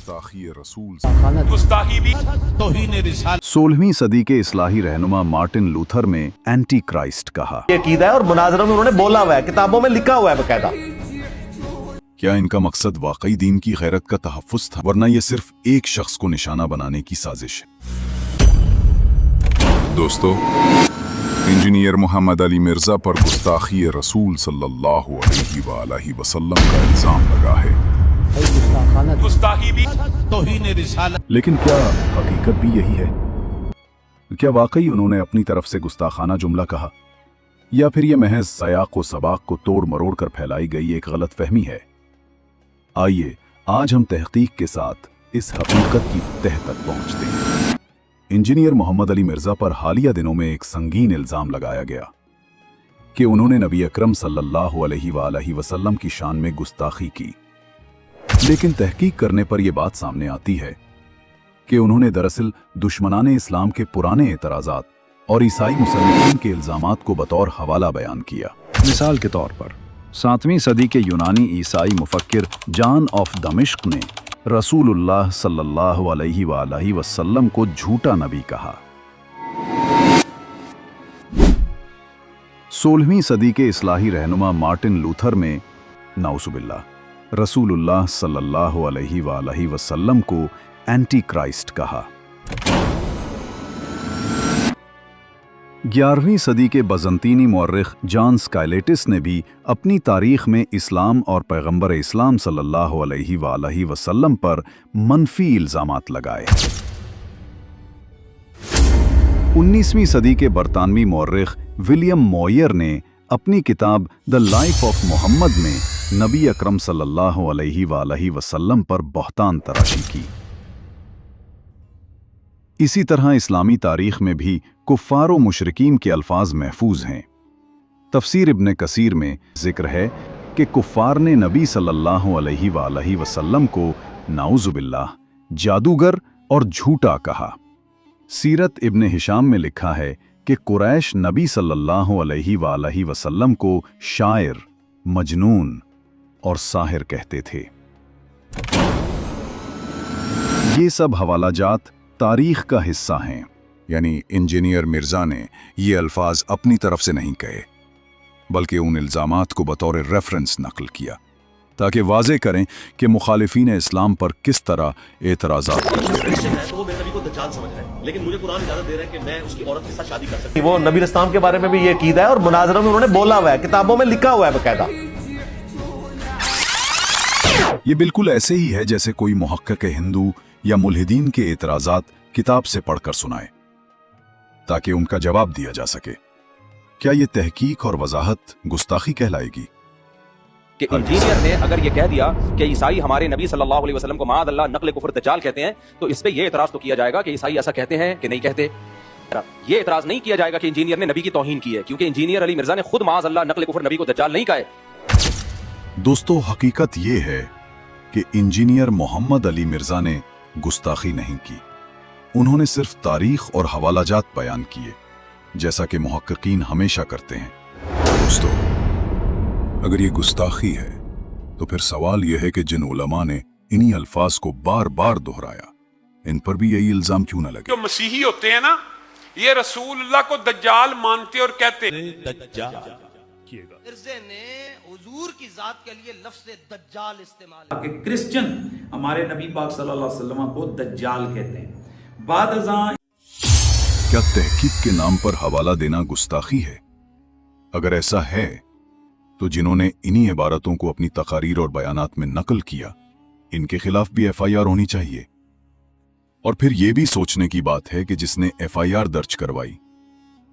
गुस्ताखी रसूल। गुस्ताखी भी तौहीन रिसालत। 16वीं सदी के इस्लाही रहनुमा मार्टिन लूथर में एंटी क्राइस्ट कहा। ये कीदा है और मुनाजरों में उन्होंने बोला हुआ है, किताबों में लिखा हुआ है बकायदा। क्या इनका मकसद वाकई दीन की गैरत का तहफ़्फ़ुज़ था, वरना यह सिर्फ एक शख्स को निशाना बनाने की साजिश है? दोस्तों, इंजीनियर मोहम्मद अली मिर्जा पर गुस्ताखी रसूल सल्लल्लाहु अलैहि वसल्लम का इल्जाम लगा है। गुस्ताखी भी तौहीन रिसालत। लेकिन क्या हकीकत भी यही है? क्या वाकई उन्होंने अपनी तरफ से गुस्ताखाना जुमला कहा, या फिर यह महज सयाक व सबाक को तोड़ मरोड़ कर फैलाई गई एक गलत फहमी है? आइए आज हम तहकीक के साथ इस हकीकत की तह तक पहुंचते हैं। इंजीनियर मोहम्मद अली मिर्जा पर हालिया दिनों में एक संगीन इल्जाम लगाया गया कि उन्होंने नबी अकरम सल्लल्लाहु अलैहि वसल्लम की शान में गुस्ताखी की। लेकिन तहकीक करने पर यह बात सामने आती है कि उन्होंने दरअसल दुश्मनाने इस्लाम के पुराने एतराज़ात और ईसाई मुसलमानों के इल्जामात को बतौर हवाला बयान किया। मिसाल के तौर पर 7वीं सदी के यूनानी ईसाई मुफक्किर जॉन ऑफ दमिश्क ने रसूलुल्लाह सल्लल्लाहु अलैहि वसल्लम को झूठा नबी कहा। 16वीं सदी के इस्लाही रहनुमा मार्टिन लूथर में नाउजुबिल्लाह रसूलुल्लाह सल्लल्लाहु अलैहि वसल्लम को एंटी क्राइस्ट कहा। 11वीं सदी के बजंतीनी मुअर्रिख जॉन स्काइलेटिस ने भी अपनी तारीख में इस्लाम और पैगंबर इस्लाम सल्लल्लाहु अलैहि वसल्लम पर मनफी इल्जामात लगाए। 19वीं सदी के बरतानवी मुअर्रिख विलियम मोयर ने अपनी किताब द लाइफ ऑफ मोहम्मद में नबी अकरम सल्लल्लाहु अलैहि वसल्लम पर बहतान तराशी की। इसी तरह इस्लामी तारीख में भी कुफ्फार व मुशरिकीन के अल्फाज महफूज हैं। तफसीर इब्न कसीर में जिक्र है कि कुफ्फार ने नबी सल्लल्लाहु अलैहि वसल्लम को नाउजुबिल्लाह जादूगर और झूठा कहा। सीरत इब्न हिशाम में लिखा है कि कुरैश नबी सल्लल्लाहु अलैहि वसल्लम को शायर, मजनून और साहिर कहते थे। ये सब हवालाजात तारीख का हिस्सा हैं। यानी इंजीनियर मिर्जा ने ये अल्फाज अपनी तरफ से नहीं कहे, बल्कि उन इल्जामात को बतौर रेफरेंस नकल किया ताकि वाज़े करें कि मुखालिफीन इस्लाम पर किस तरह एतराज़ात करते रहे। तो वो मेरे नबी को दज्जाल समझ रहा है, लेकिन मुझे कुरान इजाजत दे रहा है कि मैं उसकी औरत के साथ शादी कर सकता हूं। वो नबी इस्लाम के बारे में भी ये कीदा है और मुनाजरों में उन्होंने बोला हुआ है, किताबों में लिखा हुआ है बकायदा। ये बिल्कुल ऐसे ही है जैसे कोई मुहक्किक हिंदू या मुल्हिदीन के एतराज़ात किताब से पढ़कर सुनाए ताकि उनका जवाब दिया जा सके। क्या ये तहकीक और वजाहत गुस्ताखी कहलाएगी? कि इंजीनियर ने अगर ये कह दिया कि ईसाई हमारे नबी सल्लल्लाहु अलैहि वसल्लम को माद अल्लाह नकल कुफर दज्जाल कहते हैं, तो इस पे ये एतराज तो किया जाएगा कि ईसाई ऐसा कहते हैं कि नहीं कहते। ये एतराज नहीं किया जाएगा कि इंजीनियर ने नबी की तौहीन की है, क्योंकि इंजीनियर अली मिर्जा ने खुद माद अल्लाह नकल कुफर नबी को दज्जाल नहीं कहा है। दोस्तों, हकीकत ये है कि इंजीनियर मोहम्मद अली मिर्जा ने गुस्ताखी नहीं की। उन्होंने सिर्फ तारीख और हवालाजात बयान किए, जैसा कि मुहक्किकीन हमेशा करते हैं। दोस्तों, अगर ये गुस्ताखी है तो फिर सवाल यह है कि जिन उलमा ने इन्हीं अल्फाज को बार बार दोहराया, इन पर भी यही इल्जाम क्यों न लगे? जो मसीही होते हैं ना, ये रसूलुल्लाह को दज्जाल मानते और कहते मिर्जे ने हुजूर की जात के लिए लफ्ज़ दज्जाल इस्तेमाल कि क्रिश्चियन हमारे नबी पाक सल्लल्लाहु अलैहि वसल्लम को दज्जाल कहते हैं। बाद अज़ां क्या तहकीक के नाम पर हवाला देना गुस्ताखी है? अगर ऐसा है तो जिन्होंने इन्हीं इबारतों को अपनी तकारीर और बयानात में नकल किया, इनके खिलाफ भी FIR होनी चाहिए। और फिर यह भी सोचने की बात है कि जिसने FIR दर्ज करवाई,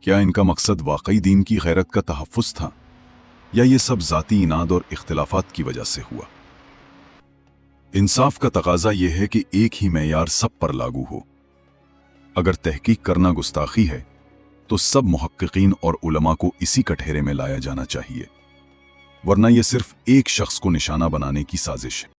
क्या इनका मकसद वाकई दीन की गैरत का तहफ़्फ़ुज़ था, या ये सब ज़ाती इनाद और इख्तिलाफात की वजह से हुआ? इंसाफ का तकाजा यह है कि एक ही मेयार सब पर लागू हो। अगर तहकीक करना गुस्ताखी है तो सब मुहक्किकीन और उलमा को इसी कटहरे में लाया जाना चाहिए, वरना यह सिर्फ एक शख्स को निशाना बनाने की साजिश है।